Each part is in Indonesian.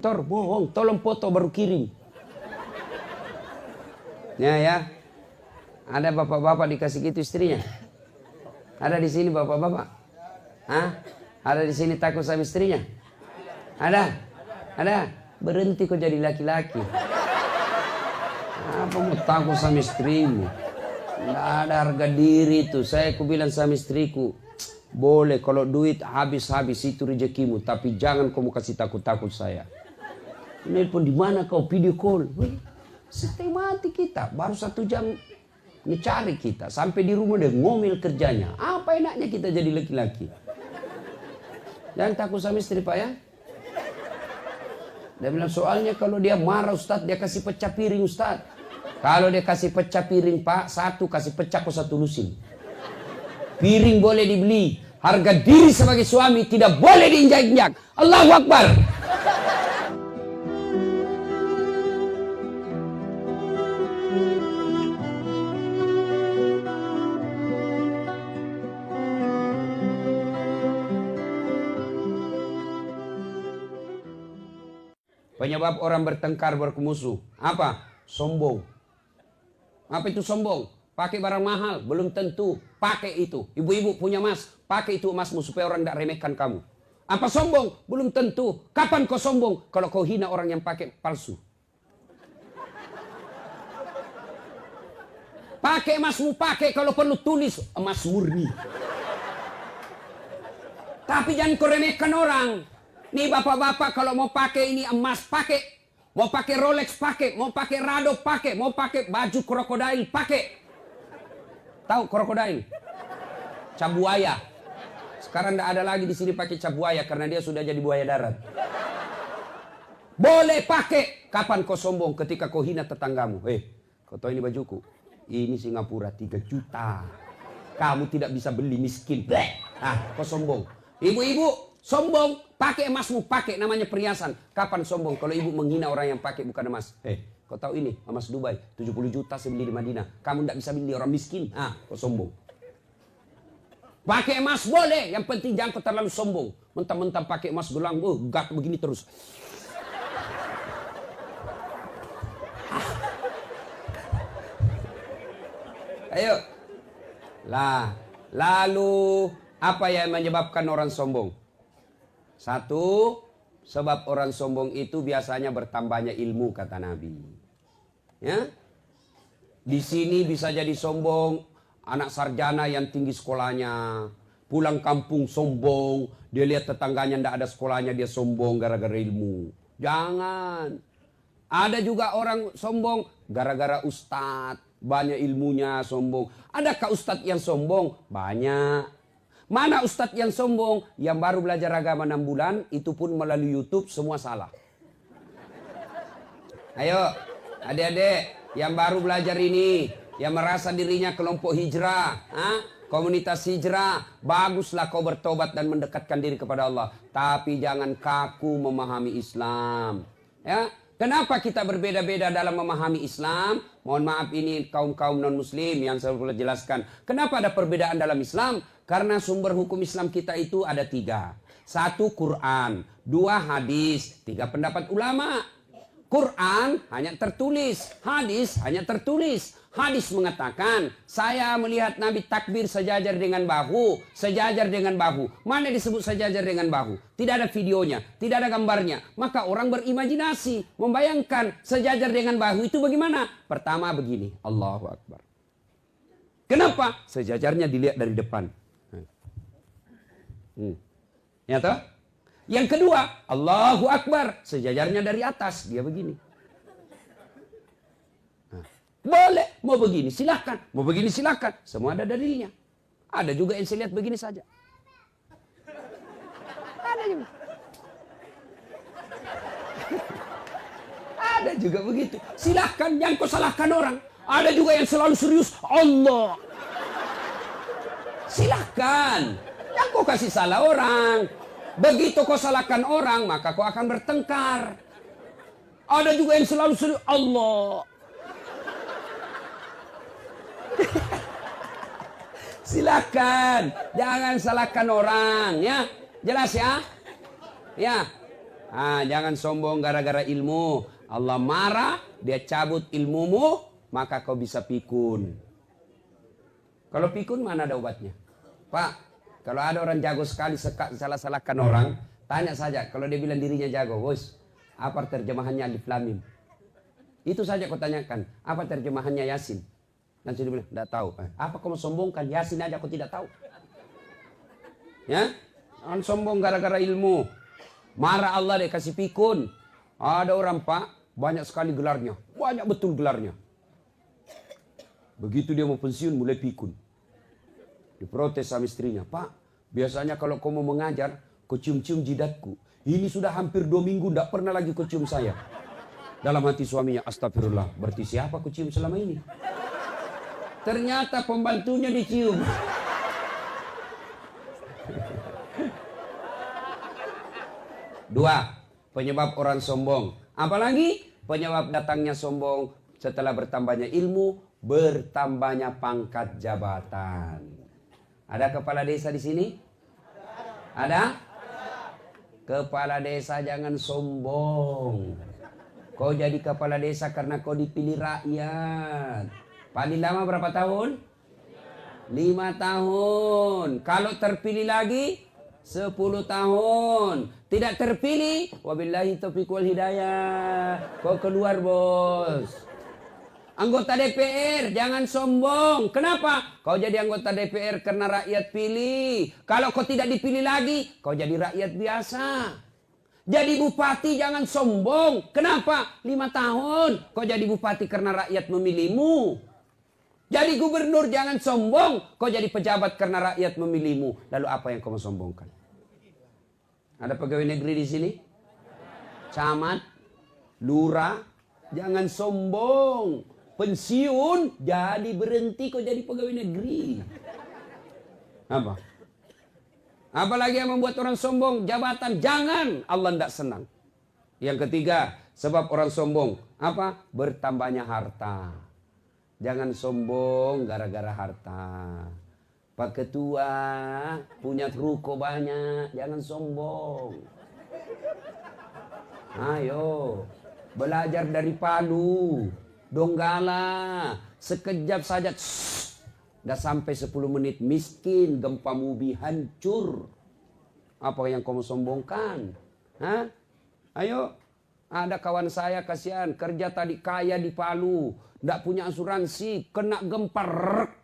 Bohong, tolong foto baru kirim. Ya. Ada bapak-bapak dikasih gitu istrinya? Ada di sini bapak-bapak? Hah? Ada di sini takut sama istrinya? Ada? Berhenti kok jadi laki-laki. Apa mau takut sama istrimu? Nggak ada harga diri tuh. Saya bilang sama istriku, boleh kalau duit habis-habis itu rezekimu, tapi jangan kamu kasih takut-takut saya. Nelpon di mana kau, video call? Setengah mati kita, baru 1 jam mencari kita. Sampai di rumah dia ngomel kerjanya. Apa enaknya kita jadi laki-laki? Jangan takut sama istri Pak ya. Dia bilang soalnya kalau dia marah Ustadz, dia kasih pecah piring Ustadz. Kalau dia kasih pecah piring Pak, 1 kasih pecah kok 1 lusin. Piring boleh dibeli, harga diri sebagai suami tidak boleh diinjak-injak. Allahu Akbar. Penyebab orang bertengkar bermusuh apa? Sombong. Apa itu sombong? Pakai barang mahal belum tentu pakai itu. Ibu-ibu punya emas, pakai itu emasmu supaya orang tidak remehkan kamu. Apa sombong? Belum tentu. Kapan kau sombong? Kalau kau hina orang yang pakai palsu. Pakai emasmu, pakai kalau perlu tulis emas murni. Tapi jangan kau remehkan orang. Nih bapak-bapak kalau mau pakai ini emas pakai, mau pakai Rolex pakai, mau pakai Rado pakai, mau pakai baju krokodil pakai. Tahu krokodil? Cabuaya. Sekarang tidak ada lagi di sini pakai cabuaya karena dia sudah jadi buaya darat. Boleh pakai. Kapan kau sombong? Ketika kau hina tetanggamu. Kau tahu ini bajuku? Ini Singapura 3 juta. Kamu tidak bisa beli, miskin. Kau sombong. Ibu-ibu sombong. Pakai emasmu, pakai namanya perhiasan. Kapan sombong? Kalau ibu menghina orang yang pakai bukan emas. Kau tahu ini emas Dubai 70 juta saya beli di Madinah. Kamu tidak bisa beli, orang miskin. Kau sombong. Pakai emas boleh, yang penting jangan kau terlalu sombong. Mentang-mentang pakai emas gelang, gak begini terus. Ayo. Lalu apa yang menyebabkan orang sombong? 1, sebab orang sombong itu biasanya bertambahnya ilmu kata Nabi. Ya, di sini bisa jadi sombong anak sarjana yang tinggi sekolahnya, pulang kampung sombong, dia lihat tetangganya ndak ada sekolahnya dia sombong gara-gara ilmu. Jangan. Ada juga orang sombong gara-gara ustadz, banyak ilmunya sombong. Adakah ustadz yang sombong? Banyak. Mana ustadz yang sombong? Yang baru belajar agama 6 bulan, itu pun melalui YouTube semua salah. Ayo, adik-adik yang baru belajar ini, yang merasa dirinya kelompok hijrah, komunitas hijrah, baguslah kau bertobat dan mendekatkan diri kepada Allah. Tapi jangan kaku memahami Islam. Ya, kenapa kita berbeda-beda dalam memahami Islam? Mohon maaf ini kaum-kaum non-muslim yang saya boleh jelaskan. Kenapa ada perbedaan dalam Islam? Karena sumber hukum Islam kita itu ada 3. 1 Quran, 2 hadis, 3 pendapat ulama. Quran hanya tertulis, hadis hanya tertulis. Hadis mengatakan, saya melihat Nabi takbir sejajar dengan bahu, sejajar dengan bahu. Mana disebut sejajar dengan bahu? Tidak ada videonya, tidak ada gambarnya. Maka orang berimajinasi, membayangkan sejajar dengan bahu itu bagaimana? Pertama begini, Allahu Akbar. Kenapa? Sejajarnya dilihat dari depan. Ya toh? Yang kedua, Allahu Akbar, sejajarnya dari atas, dia begini. Boleh, mau begini silakan, mau begini silakan, semua ada dalilnya. Ada juga yang saya lihat begini saja. Ada juga. Ada juga begitu. Silakan, jangan kau salahkan orang. Ada juga yang selalu serius, Allah. Silakan. Yang kau kasih salah orang. Begitu kau salahkan orang, maka kau akan bertengkar. Ada juga yang selalu serius, Allah. Silakan, jangan salahkan orang, ya. Jelas ya? Ya. Jangan sombong gara-gara ilmu. Allah marah, dia cabut ilmumu, maka kau bisa pikun. Kalau pikun mana ada obatnya? Pak, kalau ada orang jago sekali salah-salahkan orang, tanya saja. Kalau dia bilang dirinya jago, bos, apa terjemahannya Alif Lam Mim? Itu saja kau tanyakan. Apa terjemahannya Yasin? Dan dia bilang, tidak tahu. Apa kau mau sombongkan? Yasin aja kau tidak tahu. Ya, jangan sombong gara-gara ilmu. Marah Allah dia kasih pikun. Ada orang pak, banyak sekali gelarnya. Banyak betul gelarnya. Begitu dia mau pensiun mulai pikun. Diprotes sama istrinya. Pak, biasanya kalau kau mau mengajar, kau cium-cium jidatku. Ini sudah hampir 2 minggu, tidak pernah lagi kau cium saya. Dalam hati suaminya, astagfirullah. Berarti siapa kau cium selama ini? Ternyata pembantunya dicium. Dua, penyebab orang sombong. Apalagi penyebab datangnya sombong setelah bertambahnya ilmu, bertambahnya pangkat jabatan. Ada kepala desa di sini? Ada? Kepala desa jangan sombong. Kau jadi kepala desa karena kau dipilih rakyat. Paling lama berapa tahun? 5 tahun. Kalau terpilih lagi 10 tahun. Tidak terpilih, wabillahi taufiq wal hidayah. Kau keluar, bos. Anggota DPR, jangan sombong. Kenapa? Kau jadi anggota DPR karena rakyat pilih. Kalau kau tidak dipilih lagi, kau jadi rakyat biasa. Jadi bupati jangan sombong. Kenapa? 5 tahun. Kau jadi bupati karena rakyat memilihmu. Jadi gubernur jangan sombong. Kau jadi pejabat karena rakyat memilihmu. Lalu apa yang kau mau sombongkan? Ada pegawai negeri di sini? Camat, lurah, jangan sombong. Pensiun jadi berhenti kau jadi pegawai negeri. Apa? Apalagi yang membuat orang sombong? Jabatan. Jangan. Allah tidak senang. Yang ketiga, sebab orang sombong. Apa? Bertambahnya harta. Jangan sombong gara-gara harta. Pak Ketua punya ruko banyak. Jangan sombong. Ayo. Belajar dari Palu. Donggala. Sekejap saja. Udah sampai 10 menit miskin. Gempa bumi hancur. Apa yang kamu sombongkan? Hah? Ayo. Ada kawan saya kasihan. Kerja tadi kaya di Palu. Nggak punya asuransi. Kena gempa.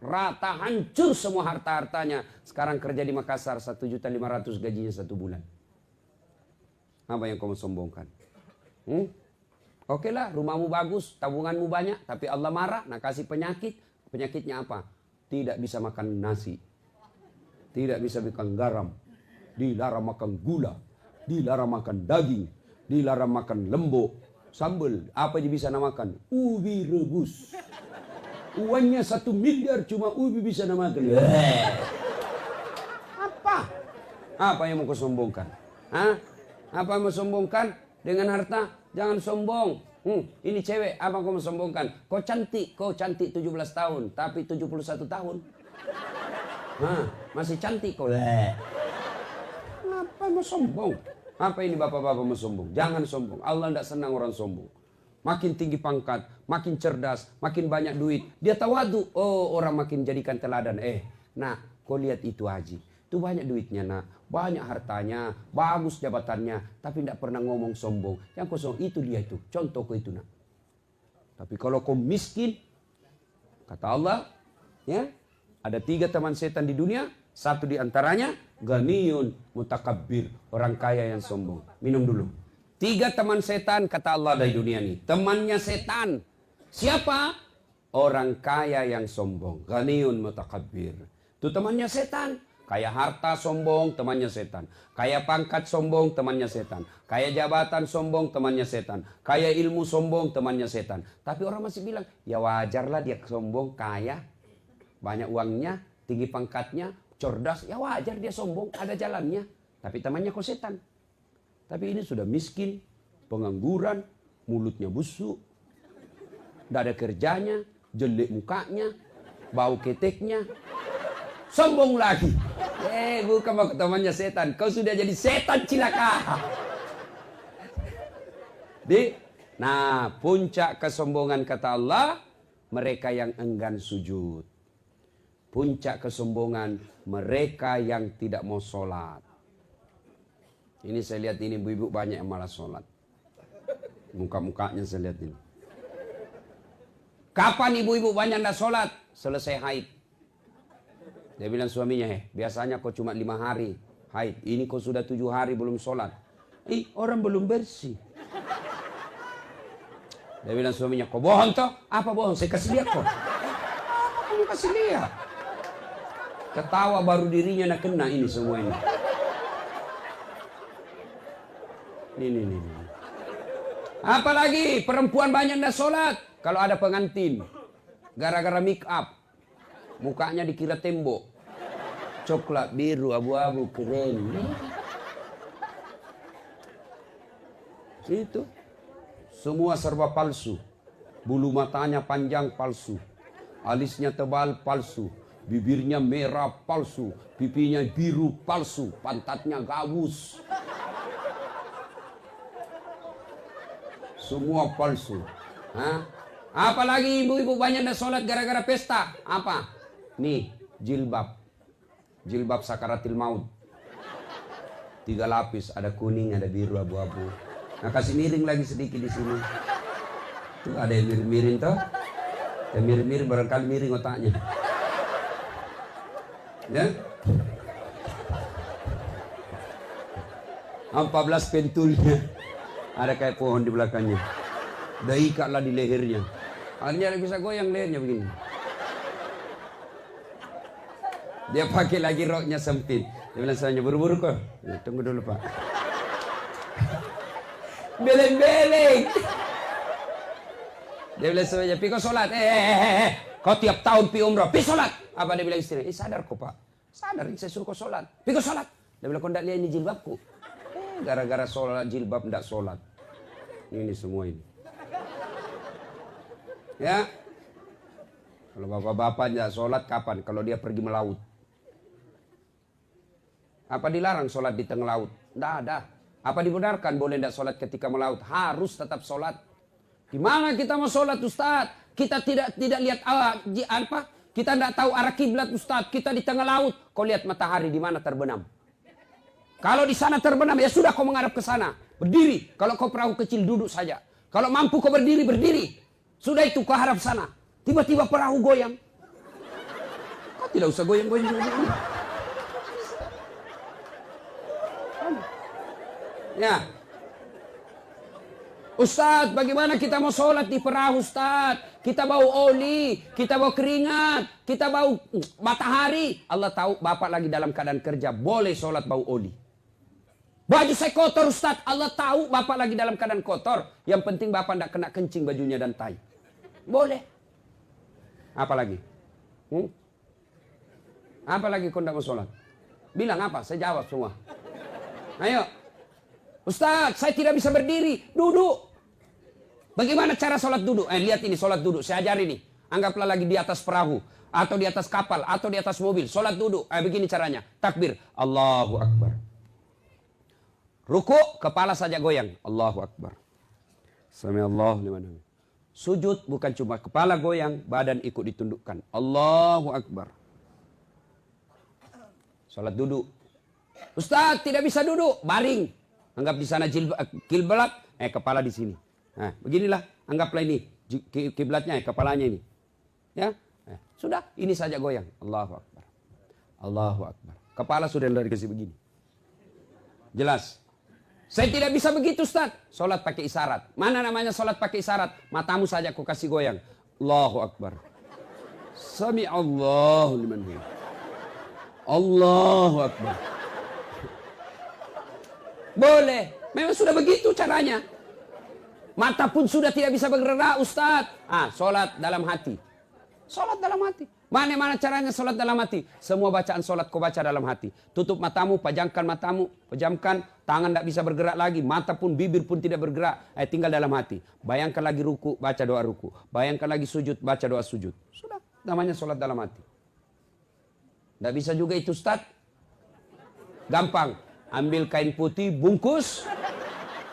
Rata. Hancur semua harta-hartanya. Sekarang kerja di Makassar. 1.500.000 gajinya 1 bulan. Apa yang kamu sombongkan? Oke lah, rumahmu bagus, tabunganmu banyak, tapi Allah marah, nah kasih penyakit. Penyakitnya apa? Tidak bisa makan nasi. Tidak bisa makan garam. Dilarang makan gula. Dilarang makan daging. Dilarang makan lembok. Sambal, apa yang bisa namakan? Ubi rebus. Uangnya 1 miliar cuma ubi bisa namakan. Apa? Apa yang mau kau sombongkan? Hah? Apa yang mau sombongkan dengan harta? Jangan sombong. Ini cewek, apa kau mau sombongkan? Kau cantik 17 tahun, tapi 71 tahun. Masih cantik kau. Apa mau sombong? Apa ini bapak-bapak mau sombong? Jangan sombong. Allah tidak senang orang sombong. Makin tinggi pangkat, makin cerdas, makin banyak duit. Dia tawadu. Oh, orang makin jadikan teladan. Nah, kau lihat itu haji. Itu banyak duitnya, nak. Banyak hartanya, bagus jabatannya, tapi tidak pernah ngomong sombong. Yang kau sombong itu dia itu, contoh kau itu, nak. Tapi kalau kau miskin, kata Allah, ya, ada 3 teman setan di dunia, 1 di antaranya ganiyun mutakabbir, orang kaya yang sombong. Minum dulu. 3 teman setan kata Allah dari dunia ini. Temannya setan. Siapa? Orang kaya yang sombong. Ganiyun mutakabbir. Itu temannya setan. Kaya harta sombong, temannya setan. Kaya pangkat sombong, temannya setan. Kaya jabatan sombong, temannya setan. Kaya ilmu sombong, temannya setan. Tapi orang masih bilang, ya wajarlah dia sombong, kaya. Banyak uangnya, tinggi pangkatnya, cerdas. Ya wajar dia sombong, ada jalannya. Tapi temannya kok setan. Tapi ini sudah miskin, pengangguran, mulutnya busuk. Tidak ada kerjanya, jelek mukanya, bau keteknya. Sombong lagi. Bukan temannya setan. Kau sudah jadi setan cilaka. Nah, puncak kesombongan kata Allah, mereka yang enggan sujud. Puncak kesombongan, mereka yang tidak mau sholat. Ini saya lihat ini ibu-ibu banyak yang malas sholat. Muka-mukanya saya lihat ini. Kapan ibu-ibu banyak tidak sholat? Selesai haid. Dia bilang suaminya, biasanya kau cuma 5 hari haid. Ini kau sudah 7 hari belum sholat. Orang belum bersih. Dia bilang suaminya, kau bohong toh? Apa bohong? Saya kasih lihat kok. Apa kamu kasih lihat? Ketawa baru dirinya nak kena ini semua ini. Ini. Apalagi perempuan banyak tidak sholat. Kalau ada pengantin. Gara-gara make up. Mukanya dikira tembok. Coklat, biru, abu-abu, keren. Itu. Semua serba palsu. Bulu matanya panjang palsu. Alisnya tebal palsu. Bibirnya merah palsu. Pipinya biru palsu. Pantatnya gabus. Semua palsu. Apalagi ibu-ibu banyak yang sholat gara-gara pesta. Apa? Nih, jilbab. Jilbab sakaratil maut. 3 lapis. Ada kuning, ada biru, abu-abu. Nah, kasih miring lagi sedikit di sini. Tuh ada yang miring-miring toh. Yang miring-miring barangkali miring otaknya. Ya. 14 pentulnya. Ada kayak pohon di belakangnya. Udah ikatlah di lehernya. Akhirnya dia bisa goyang lehernya begini. Dia pakai lagi roknya sempit. Dia bilang soalnya buru-buru kok. Ya, tunggu dulu Pak. Beleng-beleng. Dia bilang semuanya, pi kau sholat. Kau tiap tahun pi umrah, pi sholat. Apa dia bilang istrinya? Sadar kok Pak. Sadar, saya suruh kau sholat. Pi kau sholat. Dia bilang, kau tidak lihat ini jilbabku. Gara-gara sholat jilbab tidak sholat. Ini semua ini. Ya. Kalau bapak-bapak tidak sholat kapan? Kalau dia pergi melaut. Apa dilarang sholat di tengah laut? Tidak ada. Apa dibenarkan boleh tidak sholat ketika melaut? Harus tetap sholat. Di mana kita mau sholat Ustaz? Kita tidak lihat apa? Kita tidak tahu arah kiblat Ustaz. Kita di tengah laut. Kau lihat matahari di mana terbenam. Kalau di sana terbenam ya sudah kau menghadap ke sana. Berdiri. Kalau kau perahu kecil duduk saja. Kalau mampu kau berdiri, berdiri. Sudah itu kau harap sana. Tiba-tiba perahu goyang. Kau tidak usah goyang-goyang. Ya. Ustaz, bagaimana kita mau sholat di perahu Ustaz? Kita bau oli, kita bau keringat, kita bau matahari. Allah tahu bapak lagi dalam keadaan kerja, boleh sholat bau oli. Baju saya kotor Ustaz, Allah tahu bapak lagi dalam keadaan kotor. Yang penting bapak tidak kena kencing bajunya dan tai. Boleh. Apa lagi? Apa lagi kau tidak mau sholat? Bilang apa? Saya jawab semua. Ayo. Ustaz, saya tidak bisa berdiri. Duduk. Bagaimana cara sholat duduk? Lihat ini sholat duduk. Saya ajari nih. Anggaplah lagi di atas perahu. Atau di atas kapal. Atau di atas mobil. Sholat duduk. Begini caranya. Takbir. Allahu Akbar. Ruku. Kepala saja goyang. Allahu Akbar. Sami'allahu liman hamid. Sujud bukan cuma kepala goyang. Badan ikut ditundukkan. Allahu Akbar. Sholat duduk. Ustaz, tidak bisa duduk. Baring. Anggap di sana kiblat, kepala di sini. Nah, beginilah, anggaplah ini kiblatnya, kepalanya ini. Ya, sudah, ini saja goyang. Allahu Akbar. Allahu Akbar. Kepala sudah dari kasih begini. Jelas. Saya tidak bisa begitu, Ustaz. Sholat pakai isyarat. Mana namanya sholat pakai isyarat? Matamu saja aku kasih goyang. Allahu Akbar. Sami'allahu liman hamid. Allahu Akbar. Boleh. Memang sudah begitu caranya. Mata pun sudah tidak bisa bergerak Ustaz. Sholat dalam hati. Sholat dalam hati. Mana caranya sholat dalam hati? Semua bacaan sholat kau baca dalam hati. Tutup matamu, pejamkan matamu. Pejamkan, tangan tidak bisa bergerak lagi. Mata pun, bibir pun tidak bergerak. Tinggal dalam hati. Bayangkan lagi ruku, baca doa ruku. Bayangkan lagi sujud, baca doa sujud. Sudah, namanya sholat dalam hati. Tidak bisa juga itu Ustaz. Gampang. Ambil kain putih, bungkus,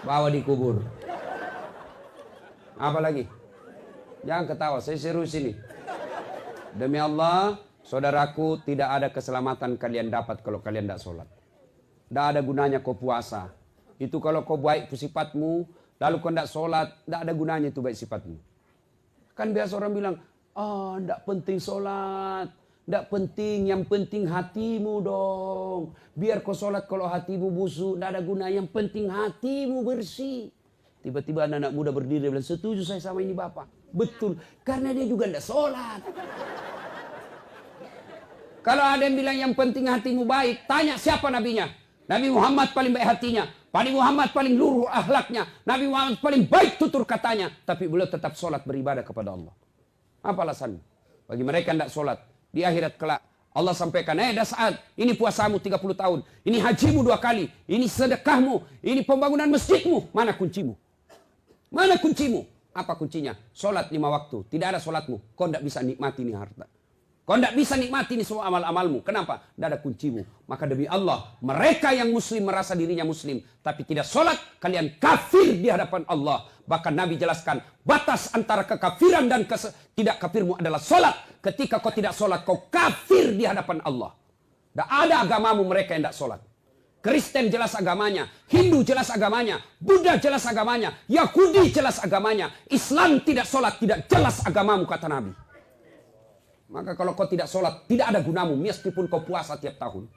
bawa di kubur. Apa lagi? Jangan ketawa, saya serius ini. Demi Allah, saudaraku, tidak ada keselamatan kalian dapat kalau kalian tidak sholat. Tidak ada gunanya kau puasa. Itu kalau kau baik sifatmu, lalu kau tidak sholat, tidak ada gunanya itu baik sifatmu. Kan biasa orang bilang, tidak penting sholat. Tidak penting, yang penting hatimu dong. Biar kau sholat kalau hatimu busuk, tidak ada guna. Yang penting hatimu bersih. Tiba-tiba anak-anak muda berdiri dan bilang, setuju saya sama ini Bapak. Betul, karena dia juga tidak sholat. Kalau ada yang bilang yang penting hatimu baik, tanya siapa nabinya. Nabi Muhammad paling baik hatinya. Nabi Muhammad paling luruh akhlaknya. Nabi Muhammad paling baik tutur katanya. Tapi beliau tetap sholat beribadah kepada Allah. Apa alasannya? Bagi mereka yang tidak sholat. Di akhirat kelak. Allah sampaikan, dah saat ini puasamu 30 tahun. Ini hajimu 2 kali. Ini sedekahmu. Ini pembangunan masjidmu. Mana kuncimu? Mana kuncimu? Apa kuncinya? Sholat 5 waktu. Tidak ada sholatmu. Kau tidak bisa nikmati ini harta. Kau tidak bisa nikmati ini semua amal-amalmu. Kenapa? Tidak ada kuncimu. Maka demi Allah, mereka yang muslim merasa dirinya muslim, tapi tidak sholat, kalian kafir di hadapan Allah. Bahkan Nabi jelaskan, batas antara kekafiran dan tidak kafirmu adalah sholat. Ketika kau tidak sholat, kau kafir di hadapan Allah. Tidak ada agamamu mereka yang tidak sholat. Kristen jelas agamanya, Hindu jelas agamanya, Buddha jelas agamanya, Yahudi jelas agamanya. Islam tidak sholat, tidak jelas agamamu, kata Nabi. Maka kalau kau tidak sholat, tidak ada gunamu meskipun kau puasa tiap tahun.